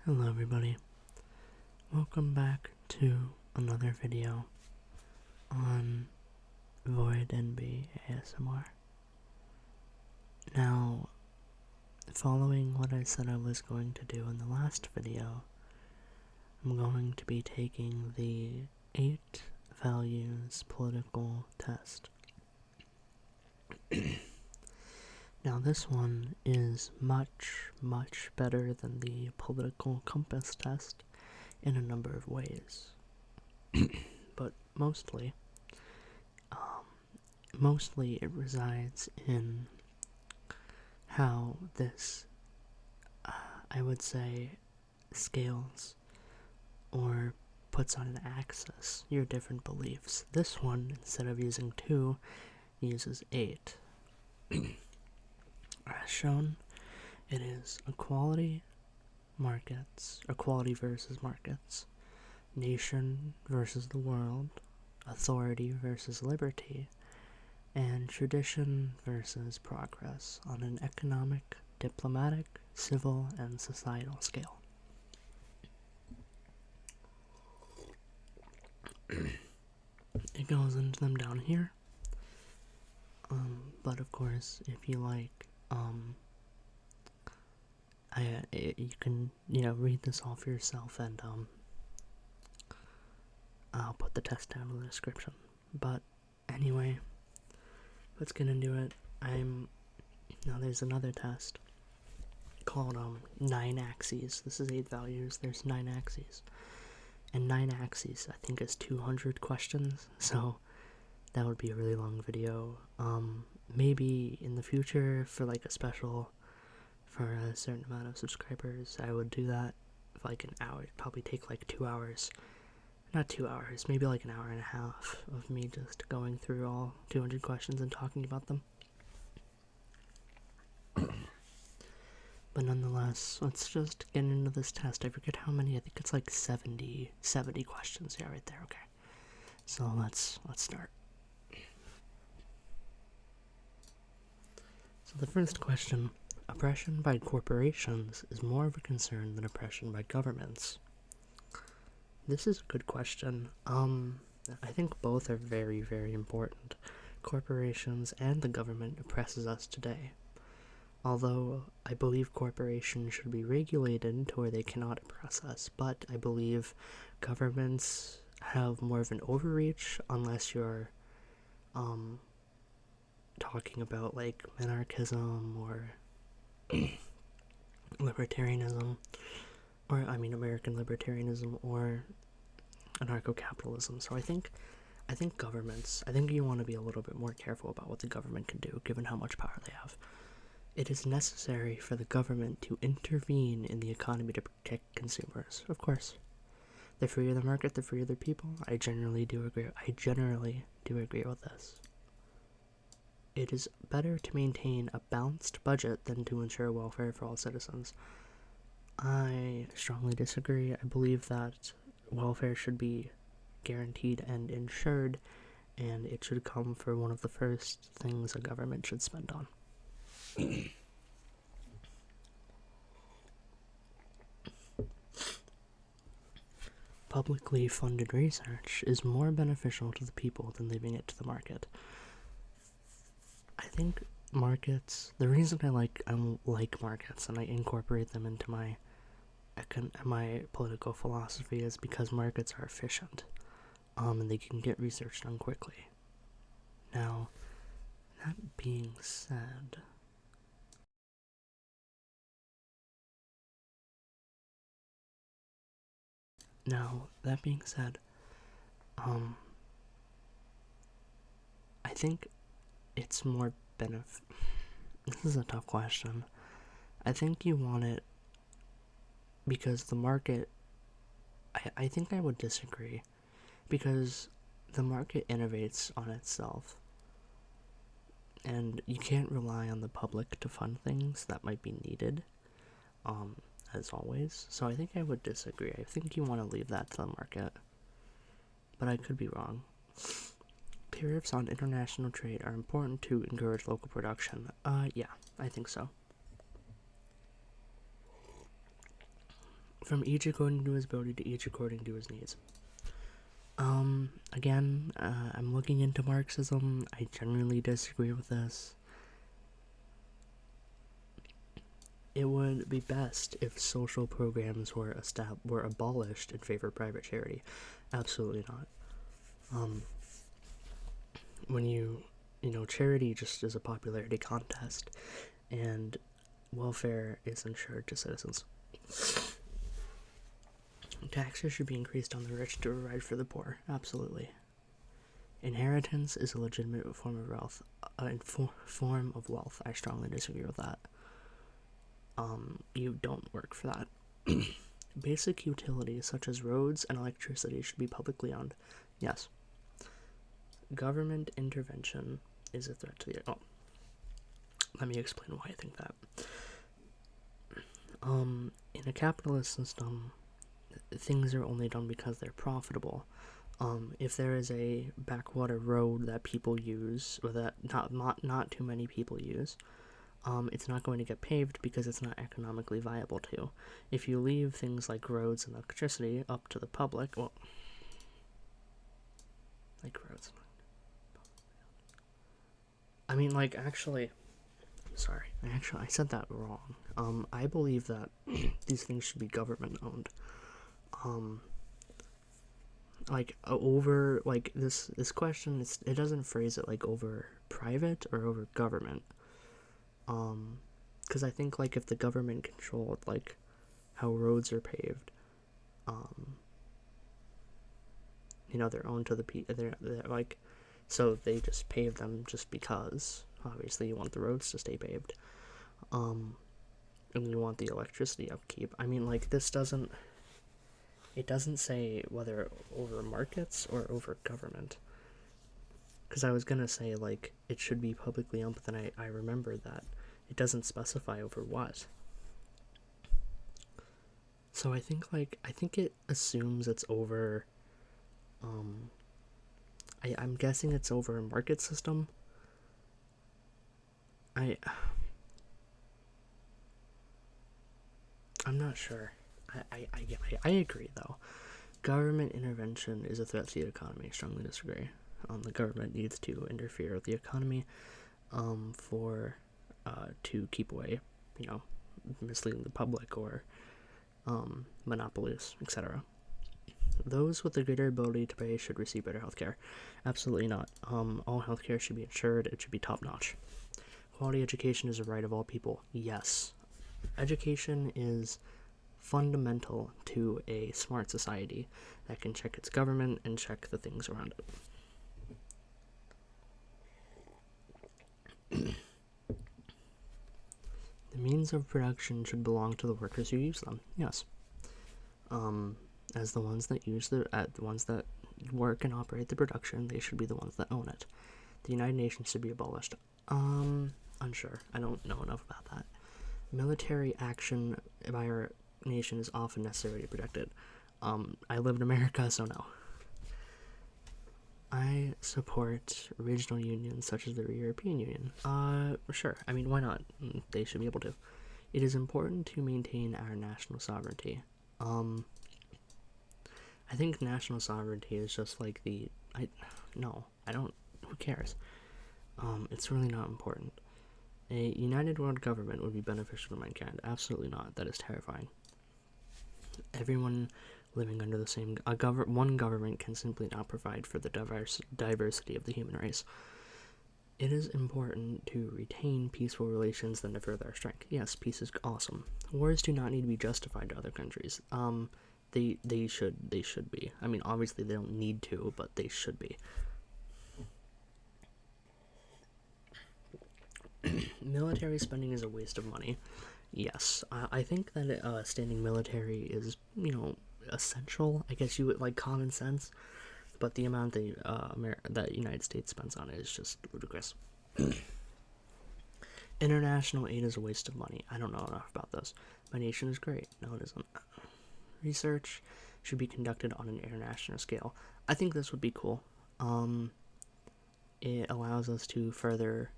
Hello everybody, welcome back to another video on Void NB ASMR. Now, following what I said I was going to do in the last video, I'm going to be taking the 8 values political test. Now this one is much better than the political compass test in a number of ways. But mostly it resides in how this, I would say, scales or puts on an axis your different beliefs. This one, instead of using 2, uses 8. As shown, it is equality versus markets, nation versus the world, authority versus liberty, and tradition versus progress on an economic, diplomatic, civil, and societal scale. It goes into them down here, but of course, if you like, you can, read this all for yourself, and I'll put the test down in the description. But anyway, let's get into it. Now there's another test called 9 axes. This is 8 values. There's 9 axes, and 9 axes I think is 200 questions. So that would be a really long video. Maybe in the future for like a special for a certain amount of subscribers, I would do that for like an hour. It'd probably take like 2 hours. Not 2 hours, maybe like an hour and a half of me just going through all 200 questions and talking about them. But nonetheless, let's just get into this test. I forget how many. I think it's like 70 questions. Yeah, right there. Okay. So let's start. So the first question: oppression by corporations is more of a concern than oppression by governments. This is a good question. I think both are very important. Corporations and the government oppresses us today. Although I believe corporations should be regulated to where they cannot oppress us, but I believe governments have more of an overreach unless you're talking about like monarchism or libertarianism, or American libertarianism or anarcho-capitalism. So I think governments, I think you want to be a little bit more careful about what the government can do given how much power they have. It is necessary for the government to intervene in the economy to protect consumers. Of course, the freer the market, the freer the people. I generally do agree with this. It is better to maintain a balanced budget than to ensure welfare for all citizens. I strongly disagree. I believe that welfare should be guaranteed and insured, and it should come for one of the first things a government should spend on. Publicly funded research is more beneficial to the people than leaving it to the market. I think markets, the reason I like markets and I incorporate them into my political philosophy is because markets are efficient, and they can get research done quickly. Now, that being said, I think it's more this is a tough question. I think you want it because the market, I think I would disagree, because the market innovates on itself, and you can't rely on the public to fund things that might be needed, as always. So I think I would disagree. I think you want to leave that to the market, but I could be wrong. Tariffs on international trade are important to encourage local production. Yeah, I think so. From each according to his ability to each according to his needs. Again, I'm looking into Marxism. I generally disagree with this. It would be best if social programs were abolished in favor of private charity. Absolutely not. When charity just is a popularity contest, and welfare is ensured to citizens. Taxes should be increased on the rich to provide for the poor. Absolutely. Inheritance is a legitimate form of wealth. Form of wealth. I strongly disagree with that. You don't work for that. Basic utilities such as roads and electricity should be publicly owned. Yes. Government intervention is a threat to the... Oh. Let me explain why I think that. In a capitalist system, things are only done because they're profitable. If there is a backwater road that people use, or that not too many people use, it's not going to get paved because it's not economically viable to. If you leave things like roads and electricity up to the public, well, like roads. I mean, like, actually, sorry, I said that wrong. I believe that these things should be government owned. Over, like, this question, it doesn't phrase it like over private or over government. Because I think, like, if the government controlled, like, how roads are paved, they're owned to the people, they're like, so they just pave them just because, obviously, you want the roads to stay paved, and you want the electricity upkeep. I mean, like, it doesn't say whether over markets or over government. Because I was gonna say, like, it should be publicly owned, but then I remember that it doesn't specify over what. So I think it assumes it's over, I'm guessing it's over a market system. I'm not sure. I agree, though. Government intervention is a threat to the economy. I strongly disagree. The government needs to interfere with the economy to keep away, misleading the public or monopolies, etc. Those with the greater ability to pay should receive better healthcare. Absolutely not. All healthcare should be insured. It should be top-notch. Quality education is a right of all people. Yes. Education is fundamental to a smart society that can check its government and check the things around it. The means of production should belong to the workers who use them. Yes. As the ones that the ones that work and operate the production, they should be the ones that own it. The United Nations should be abolished. Unsure. I don't know enough about that. Military action by our nation is often necessary to protect it. I live in America, so no. I support regional unions such as the European Union. Sure. I mean, why not? They should be able to. It is important to maintain our national sovereignty. I think national sovereignty is just like who cares? It's really not important. A united world government would be beneficial to mankind. Absolutely not. That is terrifying. Everyone living under the same... one government can simply not provide for the diversity of the human race. It is important to retain peaceful relations than to further our strength. Yes, peace is awesome. Wars do not need to be justified to other countries. They should be. I mean, obviously they don't need to, but they should be. Military spending is a waste of money. Yes, I think that standing military is, essential. I guess you would like common sense, but the amount that United States spends on it is just ludicrous. International aid is a waste of money. I don't know enough about this. My nation is great. No, it isn't. Research should be conducted on an international scale. I think this would be cool. It allows us to further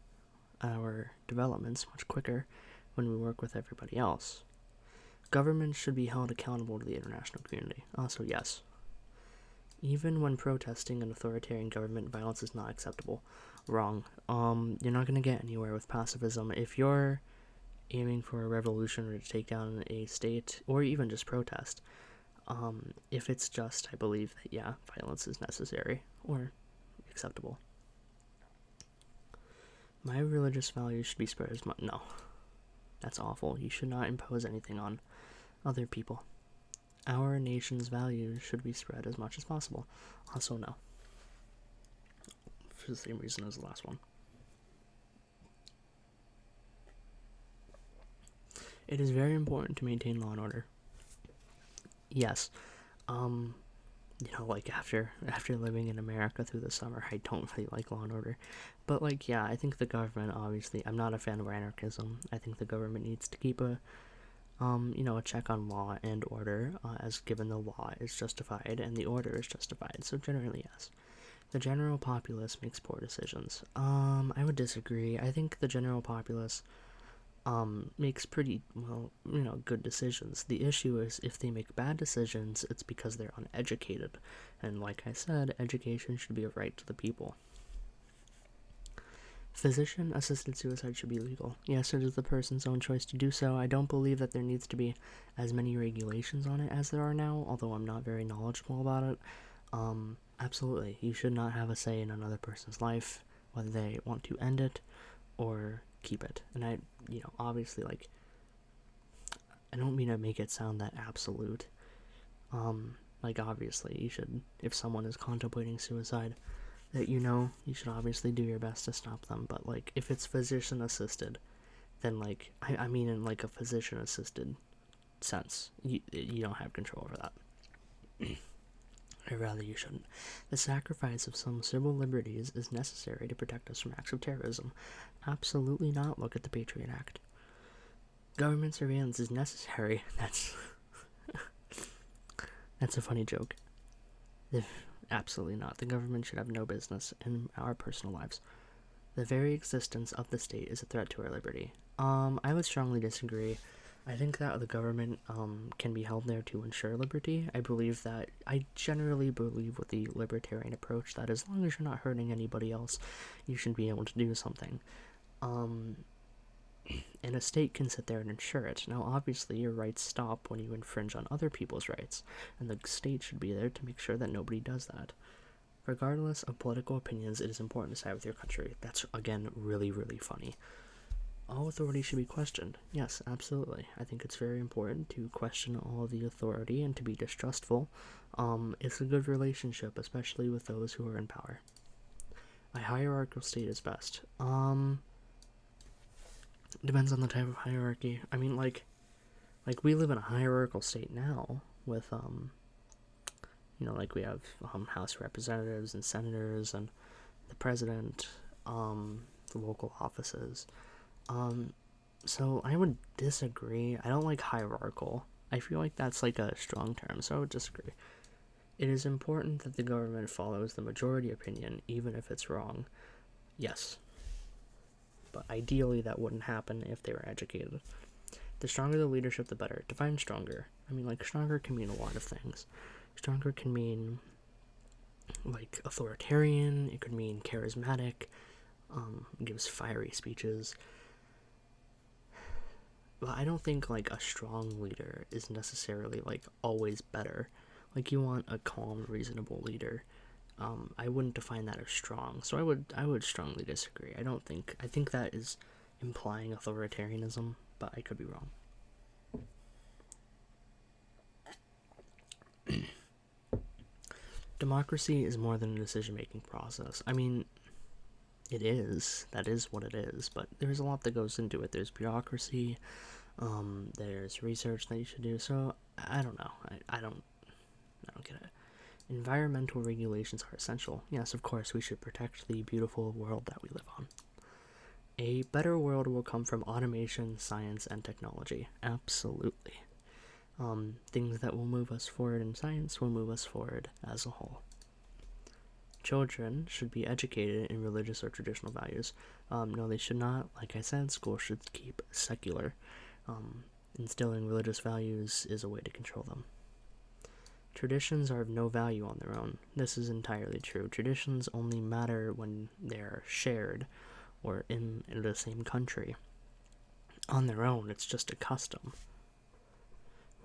our developments much quicker when we work with everybody else. Governments should be held accountable to the international community. Also, yes. Even when protesting an authoritarian government, violence is not acceptable. Wrong. You're not going to get anywhere with pacifism. If you're aiming for a revolution or to take down a state, or even just protest, if it's just, I believe that, yeah, violence is necessary or acceptable. My religious values should be spread as much. No. That's awful. You should not impose anything on other people. Our nation's values should be spread as much as possible. Also, no. For the same reason as the last one. It is very important to maintain law and order. Yes. Like after living in America through the summer, I don't really like law and order. But like, yeah, I think the government, obviously, I'm not a fan of anarchism. I think the government needs to keep a check on law and order, as given the law is justified and the order is justified. So generally, yes. The general populace makes poor decisions. I would disagree. I think the general populace makes pretty, good decisions. The issue is if they make bad decisions, it's because they're uneducated. And like I said, education should be a right to the people. Physician-assisted suicide should be legal. Yes, it is the person's own choice to do so. I don't believe that there needs to be as many regulations on it as there are now, although I'm not very knowledgeable about it. Absolutely, you should not have a say in another person's life, whether they want to end it or keep it. And obviously, I don't mean to make it sound that absolute. Obviously, you should, if someone is contemplating suicide, that you should obviously do your best to stop them. But, if it's physician-assisted, then, I mean in, a physician-assisted sense. You don't have control over that. Or rather, you shouldn't. The sacrifice of some civil liberties is necessary to protect us from acts of terrorism. Absolutely not. Look at the Patriot Act. Government surveillance is necessary. That's a funny joke. Absolutely not. The government should have no business in our personal lives. The very existence of the state is a threat to our liberty. I would strongly disagree. I think that the government can be held there to ensure liberty. I generally believe with the libertarian approach that as long as you're not hurting anybody else, you should be able to do something. And a state can sit there and ensure it. Now, obviously, your rights stop when you infringe on other people's rights, and the state should be there to make sure that nobody does that. Regardless of political opinions, it is important to side with your country. That's, again, really, really funny. All authority should be questioned. Yes, absolutely. I think it's very important to question all the authority and to be distrustful. It's a good relationship, especially with those who are in power. A hierarchical state is best. Depends on the type of hierarchy. I mean, we live in a hierarchical state now with, we have House representatives and senators and the president, the local offices. So I would disagree. I don't like hierarchical. I feel like that's a strong term, so I would disagree. It is important that the government follows the majority opinion, even if it's wrong. Yes. But ideally that wouldn't happen if they were educated. The stronger the leadership, the better. Define stronger. I mean, stronger can mean a lot of things. Stronger can mean, authoritarian. It could mean charismatic. Gives fiery speeches. But I don't think, a strong leader is necessarily, always better. You want a calm, reasonable leader. I wouldn't define that as strong. So I would strongly disagree. I think that is implying authoritarianism, but I could be wrong. Democracy is more than a decision-making process. I mean, it is. That is what it is. But there's a lot that goes into it. There's bureaucracy. There's research that you should do. So I don't know. I don't get it. Environmental regulations are essential. Yes, of course, we should protect the beautiful world that we live on. A better world will come from automation, science, and technology. Absolutely. Things that will move us forward in science will move us forward as a whole. Children should be educated in religious or traditional values. No, they should not. Like I said, schools should keep secular. Instilling religious values is a way to control them. Traditions are of no value on their own. This is entirely true. Traditions only matter when they're shared or in the same country. On their own, it's just a custom.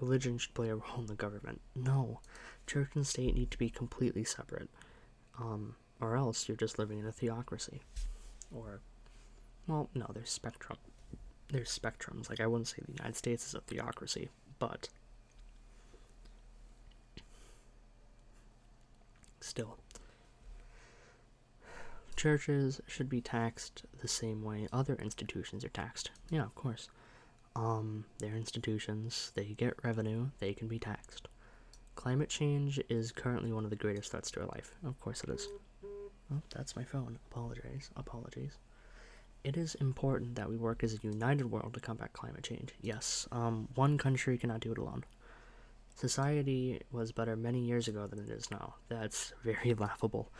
Religion should play a role in the government. No, church and state need to be completely separate. Or else you're just living in a theocracy. Or, well, no, there's spectrums. Like, I wouldn't say the United States is a theocracy, but still. Churches should be taxed the same way other institutions are taxed. Yeah, of course. They're institutions, they get revenue, they can be taxed. Climate change is currently one of the greatest threats to our life. Of course it is. Oh, that's my phone. Apologies. It is important that we work as a united world to combat climate change. Yes, one country cannot do it alone. Society was better many years ago than it is now. That's very laughable.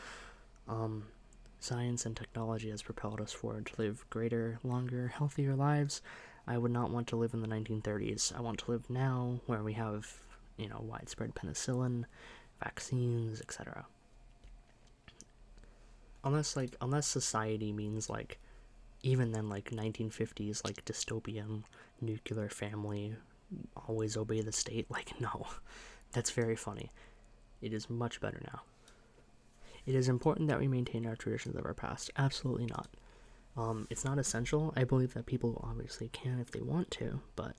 Science and technology has propelled us forward to live greater, longer, healthier lives. I would not want to live in the 1930s. I want to live now, where we have, widespread penicillin, vaccines, etc. Unless society means, even then, 1950s, dystopian, nuclear family, always obey the state, no. That's very funny. It is much better now. It is important that we maintain our traditions of our past. Absolutely not. It's not essential. I believe that people obviously can if they want to, but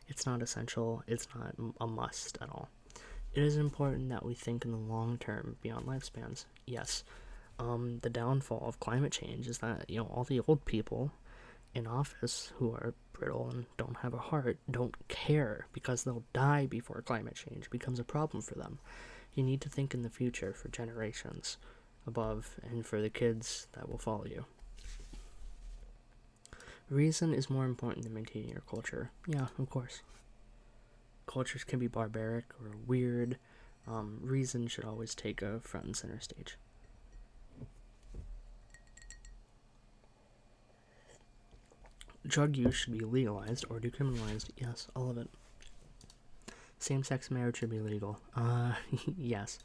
it's not essential. It's not a must at all. It is important that we think in the long term, beyond lifespans. Yes. The downfall of climate change is that, all the old people in office who are brittle and don't have a heart don't care because they'll die before climate change becomes a problem for them. You need to think in the future for generations above and for the kids that will follow you. Reason is more important than maintaining your culture. Yeah, of course. Cultures can be barbaric or weird. Reason should always take a front and center stage. Drug use should be legalized or decriminalized. Yes, all of it. Same-sex marriage should be legal. Yes.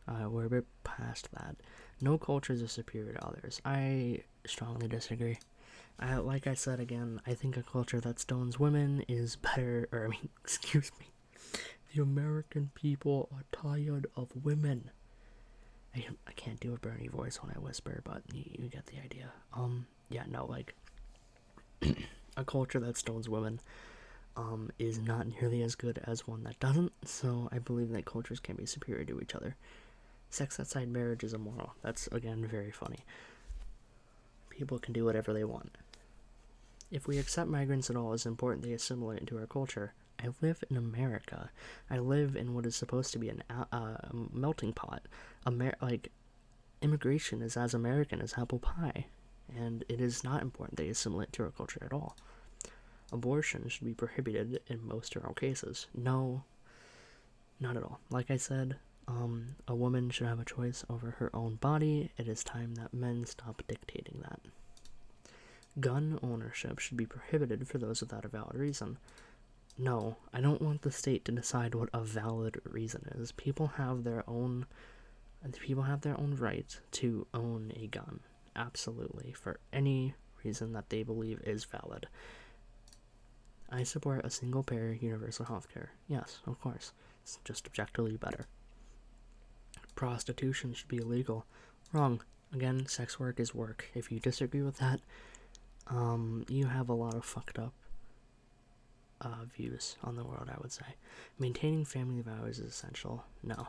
We're a bit past that. No cultures are superior to others. I strongly disagree. Like I said again, I think a culture that stones women is better, excuse me. The American people are tired of women. I can't do a Bernie voice when I whisper, but you get the idea. A culture that stones women is not nearly as good as one that doesn't, so I believe that cultures can be superior to each other. Sex outside marriage is immoral. That's, again, very funny. People can do whatever they want. If we accept migrants at all, it's important they assimilate into our culture. I live in America. I live in what is supposed to be a melting pot. Immigration is as American as apple pie, and it is not important they assimilate to our culture at all. Abortion should be prohibited in most or all cases. No, not at all. Like I said, a woman should have a choice over her own body. It is time that men stop dictating that. Gun ownership should be prohibited for those without a valid reason. No, I don't want the state to decide what a valid reason is. People have their own right to own a gun. Absolutely, for any reason that they believe is valid. I support a single-payer universal healthcare. Yes, of course. It's just objectively better. Prostitution should be illegal. Wrong. Again, sex work is work. If you disagree with that, you have a lot of fucked up views on the world, I would say. Maintaining family values is essential. No.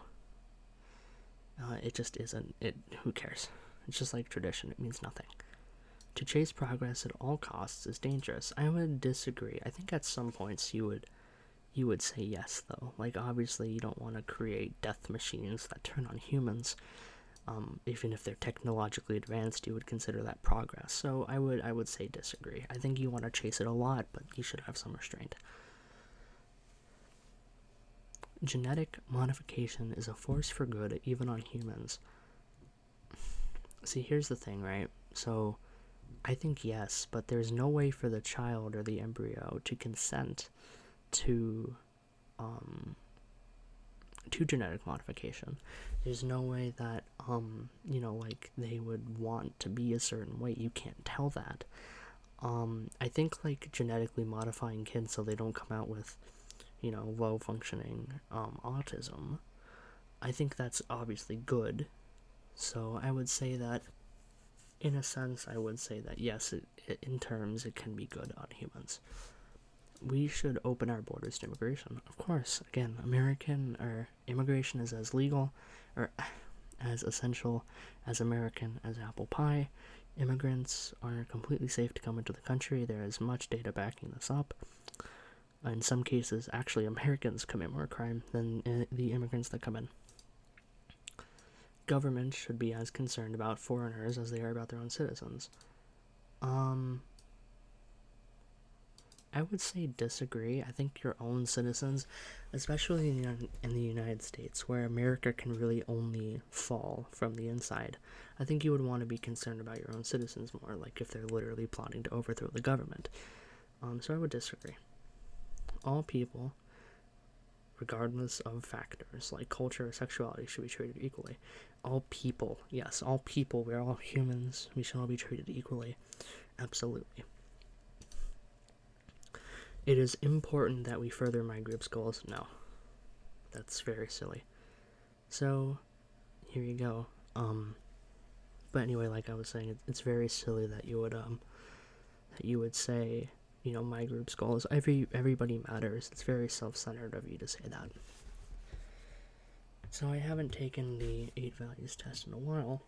It just isn't. Who cares? It's just like tradition. It means nothing. To chase progress at all costs is dangerous. I would disagree. I think at some points you would say yes, though. Obviously you don't want to create death machines that turn on humans. Even if they're technologically advanced, you would consider that progress. So I would say disagree. I think you want to chase it a lot, but you should have some restraint. Genetic modification is a force for good, even on humans. See, here's the thing, right? So, I think yes, but there's no way for the child or the embryo to consent to genetic modification. There's no way that like they would want to be a certain way. You can't tell that. I think like genetically modifying kids so they don't come out with low functioning autism, I think that's obviously good. So I would say that in a sense I would say that yes, in terms it can be good on humans. We should open our borders to immigration. Of course, again, immigration is as legal or as essential as American as apple pie. Immigrants are completely safe to come into the country. There is much data backing this up. In some cases, actually, Americans commit more crime than the immigrants that come in. Governments should be as concerned about foreigners as they are about their own citizens. I would say disagree. I think your own citizens, especially in the United States, where America can really only fall from the inside, I think you would want to be concerned about your own citizens more, like if they're literally plotting to overthrow the government. So I would disagree. All people, regardless of factors like culture or sexuality, should be treated equally. All people, yes, all people, we're all humans, we should all be treated equally. Absolutely. It is important that we further my group's goals. No, that's very silly. So, here you go. But anyway, like I was saying, it's very silly that you would say, my group's goal is everybody matters. It's very self-centered of you to say that. So I haven't taken the 8 values test in a while.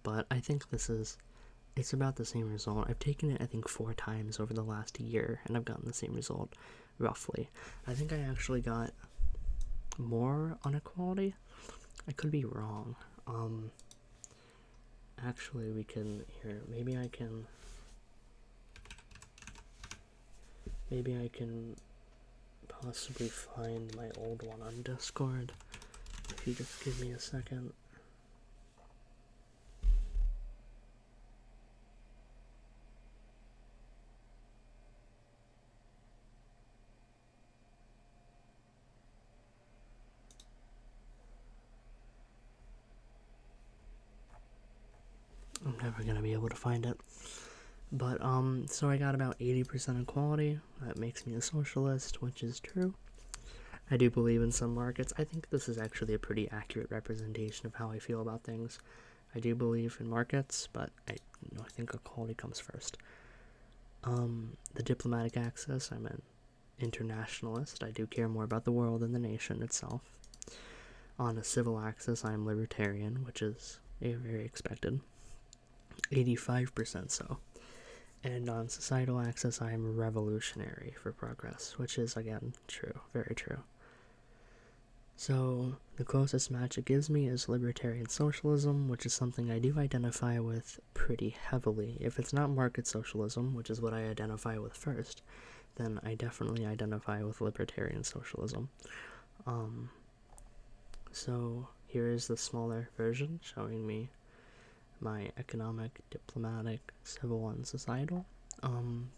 But I think it's about the same result. I've taken it, I think, 4 times over the last year, and I've gotten the same result, roughly. I think I actually got more on equality. I could be wrong. Actually, maybe I can possibly find my old one on Discord. If you just give me a second. I'm never gonna be able to find it. But, so I got about 80% equality. That makes me a socialist, which is true. I do believe in some markets. I think this is actually a pretty accurate representation of how I feel about things. I do believe in markets, but I think equality comes first. The diplomatic axis, I'm an internationalist. I do care more about the world than the nation itself. On a civil axis, I'm libertarian, which is very expected. 85% so. And on societal axis, I am revolutionary for progress, which is, again, true, very true. So, the closest match it gives me is libertarian socialism, which is something I do identify with pretty heavily. If it's not market socialism, which is what I identify with first, then I definitely identify with libertarian socialism. So, here is the smaller version showing me my economic, diplomatic, civil, and societal.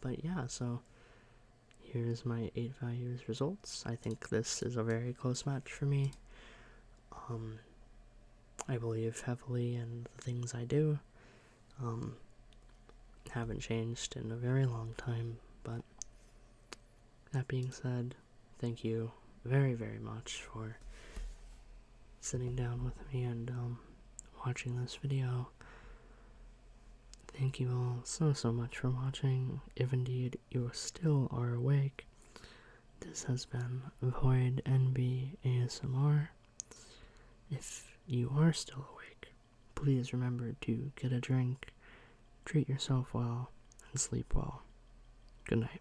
But yeah, so here's my 8 values results. I think this is a very close match for me. I believe heavily in the things I do. Haven't changed in a very long time, but that being said, thank you very, very much for sitting down with me and watching this video. Thank you all so much for watching, if indeed you still are awake. This has been Void NB ASMR. If you are still awake, please remember to get a drink, treat yourself well, and sleep well. Good night.